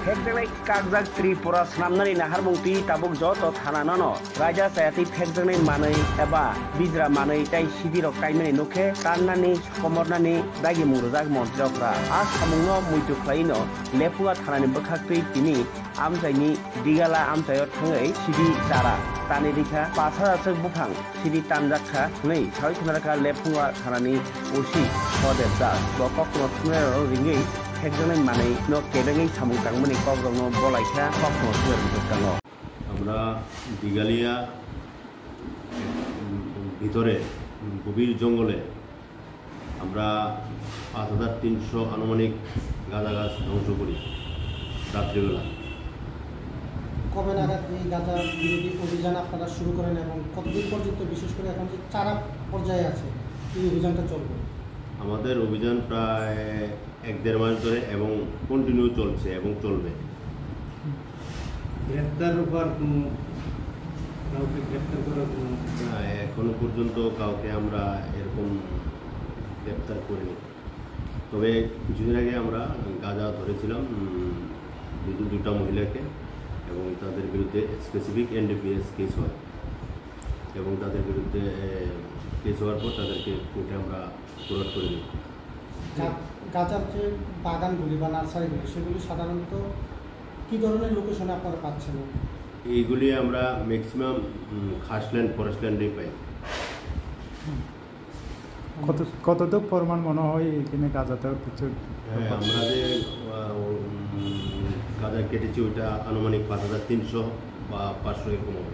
Fekjanai kakjak Tripura snamnani naharmungti tabuk joto thananono raja sayati fekjanai manai eba bijra manai tai sidirok kaimani nukhe tannani komornani dagi mungrojak montrokra a samungno muitu khlaino lepua thanani bwkhaktui tini amchaini digala amchayo thangai sidi jara tani dikha 5000 buphang sidi tanjakha nei saithunarka lepua thanani usi hodetja bokokno thunero ringi fekjanai manai no kebengai samung tangmani kokrokno bolaikha kokno thunero আমরা দিগালিয়া ভিতরে গভীর জঙ্গলে আমরা 5300 আনুমানিক গাঁজা গাছ ধ্বংস করি রাত্রিবেলা। কবে নাগাদ এই গাঁজা বিরোধী অভিযান আপনারা শুরু করেন এবং কতদিন পর্যন্ত, বিশেষ করে এখন যে চারা পর্যায়ে আছে এই অভিযানটা চলবে? আমাদের অভিযান প্রায় 1-1.5 মাস ধরে এবং কন্টিনিউ চলছে এবং চলবে। গ্রেপ্তার উপর কাউকে গ্রেপ্তার করার এখনো পর্যন্ত কাউকে আমরা এরকম গ্রেপ্তার করিনি, তবে কিছুদিন আগে আমরা গাঁজা ধরেছিলাম দুটা মহিলাকে এবং তাদের বিরুদ্ধে স্পেসিফিক NDPS কেস হয় এবং তাদের বিরুদ্ধে কেস হওয়ার পর তাদেরকে কোর্টে আমরা ফরওয়ার্ড করে দিই। গাঁজার যে বাগানগুলি বা নার্সারিগুলি সেগুলি সাধারণত কী ধরনের লোকেশনে আপনারা পাচ্ছেন? এইগুলি আমরা ম্যাক্সিমাম খাসল্যান্ড ফরেস্টল্যান্ডেই পাই। কতটুকু পরিমাণ মনে হয় এখানে গাঁজাতে কিছু? আমরা যে গাঁজা কেটেছি ওইটা আনুমানিক 5300 বা 500 এরকম হবে।